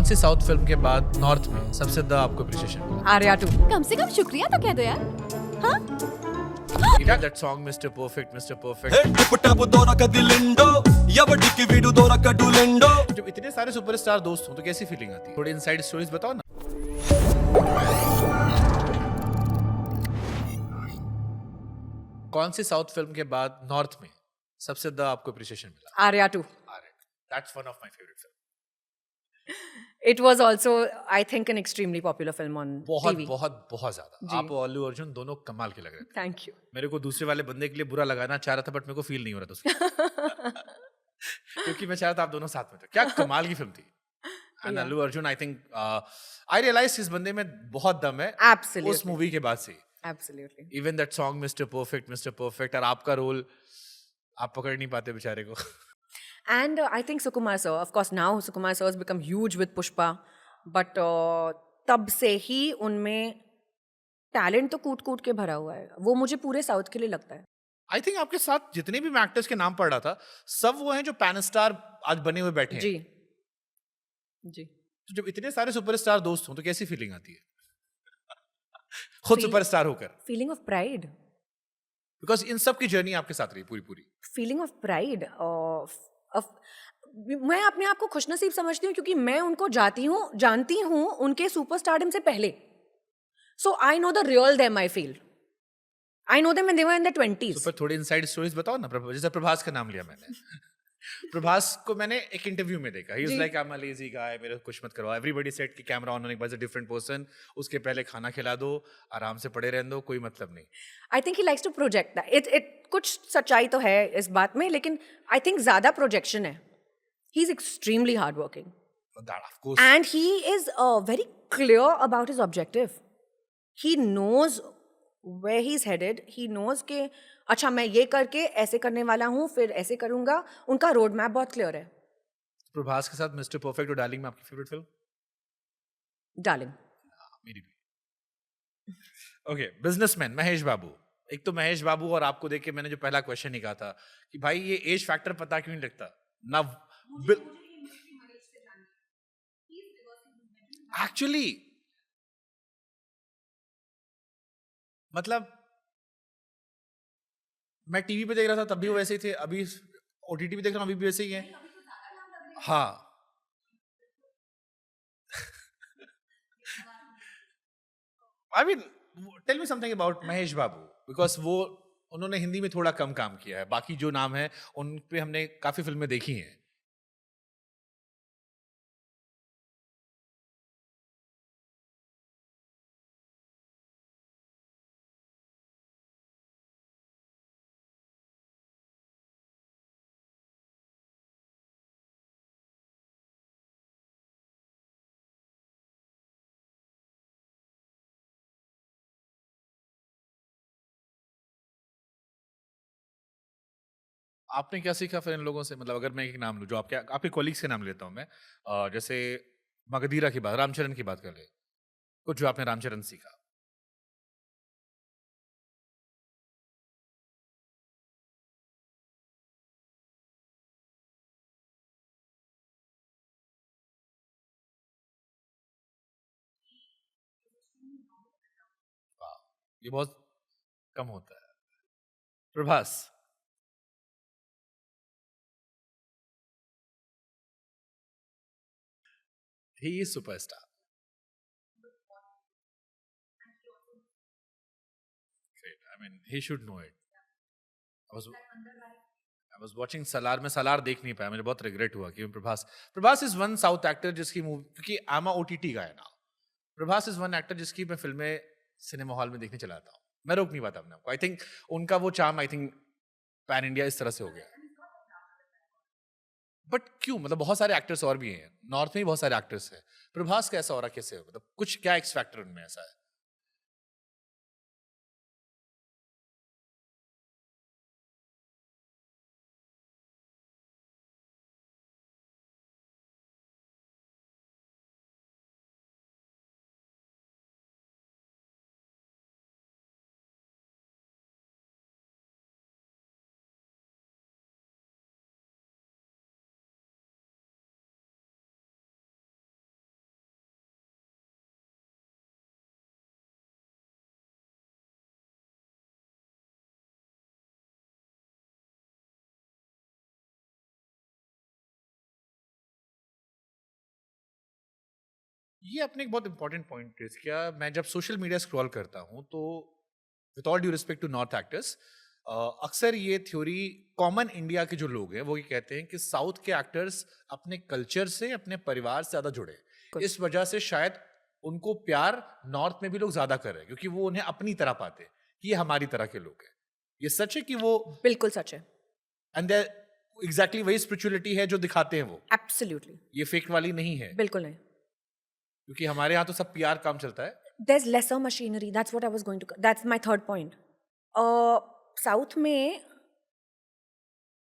सी south film के बाद north में सबसे ज्यादा आपको अप्रिशिएशन मिला? आर्या 2। कम से कम शुक्रिया तो कह दो यार। हाँ That song Mr. Perfect, Mr. Perfect. जब इतने सारे सुपरस्टार दोस्त हों तो कैसी फीलिंग आती है? थोड़ी इनसाइड स्टोरीज बताओ ना। कौन सी साउथ फिल्म के बाद नॉर्थ में सबसे ज्यादा आपको अप्रिशिएशन मिला? Arya 2। That's one of my favorite films. It was also, I think, an extremely popular film on बहुत TV. बहुत बहुत ज्यादा। आप और अल्लू अर्जुन दोनों कमाल के लग रहे थे। Thank you. मेरे को दूसरे वाले बंदे के लिए बुरा लगाना चाह रहा था बट मेरे को फील नहीं हो रहा था उसको। क्योंकि मैं चाह रहा था आप दोनों साथ में थे। क्या कमाल की फिल्म थी। And Allu Arjun I think I realise इस बंदे में बहुत दम है। Absolutely. उस मूवी के बाद से। Absolutely. Even that song mister perfect और आपका रोल आप पकड़ नहीं पाते बेचारे को। And I think Sukumar sir, of course now Sukumar sir has become huge with Pushpa, but तब से ही उनमें टैलेंट तो कूट कूट के भरा हुआ है। वो मुझे पूरे साउथ के लिए लगता है। आई थिंक आपके साथ जितने भी मैं एक्टर्स के नाम पढ़ रहा था सब वो हैं जो पैन स्टार आज बने हुए बैठे हैं। जी जी। तो जब इतने सारे सुपरस्टार दोस्त हों तो कैसी फीलिंग आती है? खुद सुपरस्टार होकर। Feeling of pride. Because in सब की जर्नी आपके साथ रही पूरी। फीलिंग ऑफ प्राइड मैं अपने आप को खुशनसीब समझती हूँ क्योंकि मैं उनको जानती हूँ उनके सुपरस्टारडम से पहले। So I know the real them I feel. I know them when they were in the 20s। तो थोड़ी इनसाइड स्टोरीज बताओ ना। जैसे प्रभास का नाम लिया मैंने। प्रभास को मैंने एक इंटरव्यू में देखा। He is like I am a lazy guy, मेरे को कुछ मत करवाओ। एवरीबॉडी सेड कि कैमरा ऑन होने के बाद अ डिफरेंट पर्सन, उसके पहले खाना खिला दो, आराम से पड़े रहने दो, कोई मतलब नहीं। I think he likes to project that. It कुछ सच्चाई तो है इस बात में, लेकिन आई थिंक ज्यादा प्रोजेक्शन है। He is extremely hard working Of course. And he is very clear about his objective. He knows where he's headed. He knows कि अच्छा मैं ये करके ऐसे करने वाला हूँ, फिर ऐसे करूँगा। उनका रोड मैप बहुत क्लियर है। प्रभास के साथ मिस्टर परफेक्ट और डार्लिंग में आपकी फेवरेट फिल्म? डार्लिंग। मेरी भी। ओके, बिजनेसमैन महेश बाबू। एक तो महेश बाबू और आपको देख के मैंने जो पहला क्वेश्चन ही कहा था कि भाई ये एज फैक्टर पता क्यों नहीं लगता ना। एक्चुअली मतलब मैं टीवी पे देख रहा था तब भी वो वैसे ही थे, अभी ओटीटी पे देख रहा हूँ अभी भी वैसे ही है। हाँ। I mean tell me something about Mahesh Babu, because वो उन्होंने हिंदी में थोड़ा कम काम किया है। बाकी जो नाम है उन पे हमने काफी फिल्में देखी हैं। आपने क्या सीखा फिर इन लोगों से? मतलब अगर मैं एक नाम लूं, जो आपके कॉलीग्स के नाम लेता हूं मैं, जैसे मगधीरा की बात, रामचरण की बात कर ले, कुछ जो आपने रामचरण सीखा। वाह, ये बहुत कम होता है। Prabhas. He is superstar. I mean he should know it. I was watching Salaar में सलार देख नहीं पाया, मुझे बहुत रिग्रेट हुआ कि Prabhas is one south actor जिसकी मूवी, क्योंकि आई एम ओटीटी गाय ना। प्रभास इज वन एक्टर जिसकी मैं फिल्में सिनेमा हॉल में देखने चला जाता हूँ। मैं रोक नहीं पाता अपने आपको। आई थिंक उनका वो charm I think pan India इस तरह से हो गया। बट क्यों? मतलब बहुत सारे एक्टर्स और भी हैं, नॉर्थ में भी बहुत सारे एक्टर्स हैं। प्रभास कैसा हो रहा, कैसे? मतलब कुछ क्या एक्स फैक्टर उनमें ऐसा है? ये आपने एक बहुत इंपॉर्टेंट पॉइंट रेज किया। मैं जब सोशल मीडिया स्क्रॉल करता हूँ तो with all due respect to north actors, अक्सर ये थ्योरी कॉमन इंडिया के जो लोग हैं वो ये कहते हैं कि साउथ के एक्टर्स अपने कल्चर से, अपने परिवार से ज्यादा जुड़े हैं। इस वजह से शायद उनको प्यार नॉर्थ में भी लोग ज्यादा कर रहे हैं, क्योंकि वो उन्हें अपनी तरह पाते हैं कि ये हमारी तरह के लोग हैं। ये सच है कि वो बिल्कुल सच है, एंड एग्जैक्टली वही स्पिरिचुअलिटी है जो दिखाते हैं वो, एब्सोल्युटली, ये फेक वाली नहीं है? बिल्कुल नहीं। क्योंकि हमारे यहाँ तो सब पीआर काम चलता है। There's lesser machinery. That's what I was going to. That's my third point. South में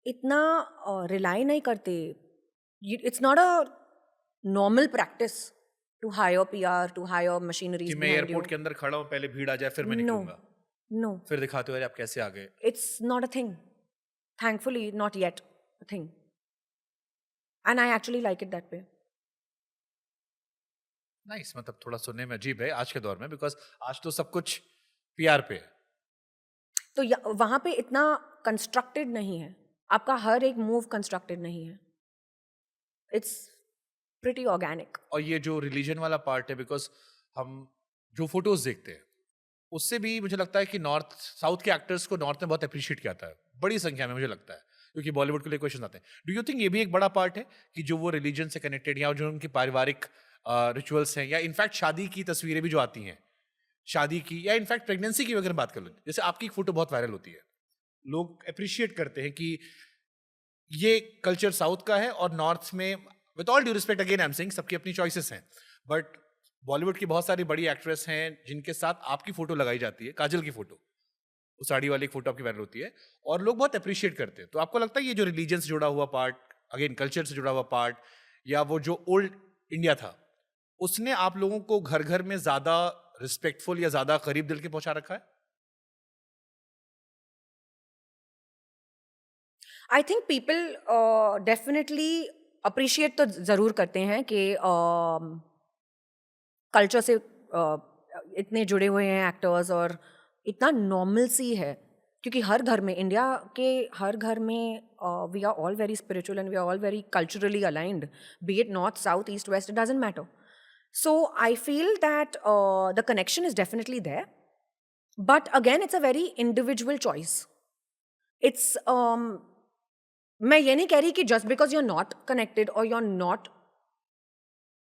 इतना रिलाई नहीं करते. It's not a normal practice to hire PR, to hire machineries कि मैं behind you. एयरपोर्ट के अंदर खड़ा हूँ, पहले भीड़ आ जाए फिर मैं No, निकलूंगा, no. फिर दिखाते हो अरे आप कैसे आ गए। It's not a thing. Thankfully, not yet a thing. And I actually like it that way. Nice, मतलब थोड़ा सुनने में अजीब है आज के दौर में, बिकॉज आज तो सब कुछ पीआर पे है। तो वहां पे इतना कंस्ट्रक्टेड नहीं है, आपका हर एक मूव कंस्ट्रक्टेड नहीं है. It's pretty organic. और ये जो रिलीजन वाला पार्ट है, बिकॉज हम जो फोटोज देखते हैं उससे भी मुझे लगता है कि नॉर्थ साउथ के एक्टर्स को नॉर्थ में बहुत अप्रिशिएट किया जाता है, बड़ी संख्या में मुझे लगता है, क्योंकि बॉलीवुड के लिए क्वेश्चन आते हैं। डू यू थिंक ये भी एक बड़ा पार्ट है कि जो वो रिलीजन से कनेक्टेड या जो उनकी पारिवारिक रिचुअल्स हैं, या इनफैक्ट शादी की तस्वीरें भी जो आती हैं, शादी की या इनफैक्ट प्रेगनेंसी की अगर बात कर लो, जैसे आपकी एक फोटो बहुत वायरल होती है, लोग अप्रिशिएट करते हैं कि ये कल्चर साउथ का है और नॉर्थ में, with all due respect again I am saying सबकी अपनी चॉइसेस हैं, बट बॉलीवुड की बहुत सारी बड़ी एक्ट्रेस हैं जिनके साथ आपकी फोटो लगाई जाती है, काजल की फोटो, वो साड़ी वाली फोटो आपकी वायरल होती है और लोग बहुत अप्रिशिएट करते हैं। तो आपको लगता है ये जो रिलीजन से जुड़ा हुआ पार्ट, अगेन कल्चर से जुड़ा हुआ पार्ट, या वो जो ओल्ड इंडिया था, उसने आप लोगों को घर घर में ज्यादा रिस्पेक्टफुल या ज्यादा करीब दिल के पहुंचा रखा है? I think people definitely appreciate तो ज़रूर करते हैं कि कल्चर से इतने जुड़े हुए हैं एक्टर्स, और इतना नॉर्मल सी है, क्योंकि हर घर में, इंडिया के हर घर में we are all very spiritual and we are all very culturally aligned, be it north south east west, it doesn't matter. So I feel that the connection is definitely there, but again it's a very individual choice. It's मैं ये नहीं कह रही कि just because you're not connected or you're not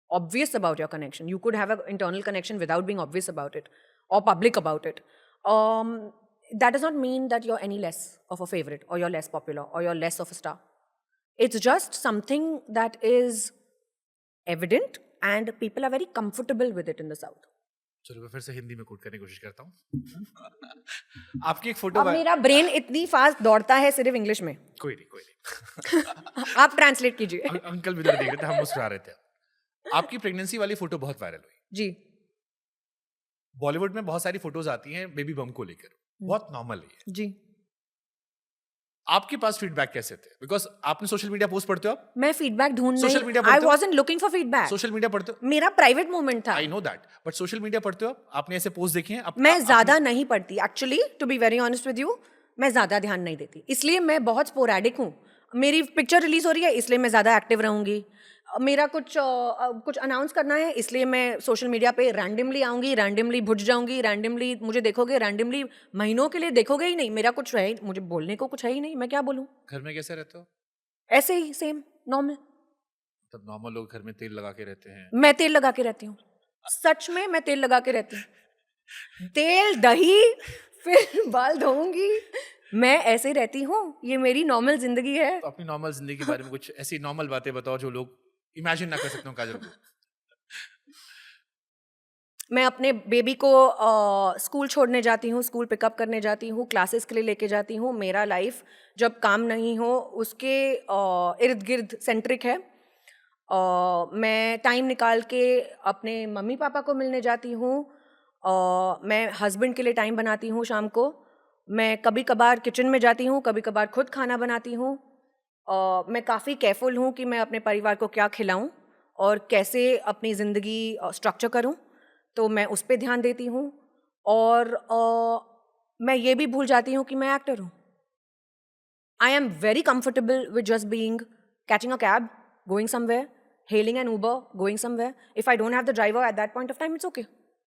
obvious about your connection, you could have an internal connection without being obvious about it or public about it. That does not mean that you're any less of a favorite or you're less popular or you're less of a star. It's just something that is evident and people are very comfortable with it in the south. चलो मैं फिर से हिंदी में coat करने की कोशिश करता हूँ। आपकी एक फोटो, अब मेरा ब्रेन इतनी फास्ट दौड़ता है सिर्फ इंग्लिश में. कोई नहीं आप ट्रांसलेट कीजिए. अंकल भी इधर देख रहे थे, हम मुस्कुरा रहे थे। आपकी प्रेगनेंसी वाली फोटो बहुत वायरल हुई जी. बॉलीवुड में, बहुत सारी फोटोज आती हैं बेबी बम को लेकर, बहुत नॉर्मल है जी. आपके पास फीडबैक कैसे थे? बिकॉज आपने सोशल मीडिया पोस्ट पढ़ते हो आप? मैं फीडबैक ढूंढ Social नहीं, media आई पढ़ते हो? Wasn't looking for feedback. Social media पढ़ते हो? मेरा प्राइवेट मोमेंट था. I know that, but social media पढ़ते हो आप? आपने ऐसे पोस्ट देखे हैं? मैं ज्यादा नहीं पढ़ती actually, to be very honest with you. मैं ज्यादा ध्यान नहीं देती, इसलिए मैं बहुत स्पोरेडिक हूँ. मेरी पिक्चर रिलीज हो रही है इसलिए मैं ज्यादा एक्टिव रहूंगी. मेरा कुछ अनाउंस करना है इसलिए मैं सोशल मीडिया पे रैंडमली आऊंगी, रैंडमली भुज जाऊंगी, रैंडमली मुझे देखोगे, रैंडमली महीनों के लिए देखोगे ही नहीं. मेरा कुछ है, मुझे बोलने को कुछ है ही नहीं, मैं क्या बोलूं. घर में कैसे रहते हो? ऐसे ही सेम नॉर्मल. तब नॉर्मल लोग घर में तेल लगा के रहते हैं। मैं तेल लगा के रहती हूँ, सच में मैं तेल लगा के रहती हूँ. तेल, दही, फिर बाल धोऊंगी, मैं ऐसे रहती हूँ. ये मेरी नॉर्मल जिंदगी है. तो अपनी नॉर्मल जिंदगी के बारे में कुछ ऐसी नॉर्मल बातें बताओ जो लोग इमेजिन ना कर सकते हो काजल को। मैं अपने बेबी को स्कूल छोड़ने जाती हूँ, स्कूल पिकअप करने जाती हूँ, क्लासेस के लिए लेके जाती हूँ. मेरा लाइफ जब काम नहीं हो उसके इर्द गिर्द सेंट्रिक है. मैं टाइम निकाल के अपने मम्मी पापा को मिलने जाती हूँ. मैं हस्बैंड के लिए टाइम बनाती हूँ शाम को. मैं कभी कभार किचन में जाती हूँ, कभी कभार खुद खाना बनाती हूँ. मैं काफ़ी केयरफुल हूँ कि मैं अपने परिवार को क्या खिलाऊँ और कैसे अपनी ज़िंदगी स्ट्रक्चर करूँ, तो मैं उस पर ध्यान देती हूँ. और मैं ये भी भूल जाती हूँ कि मैं एक्टर हूँ. I am very comfortable with just being, catching a cab, going somewhere, hailing an Uber, going somewhere. If I don't have the driver at that point of time, it's okay.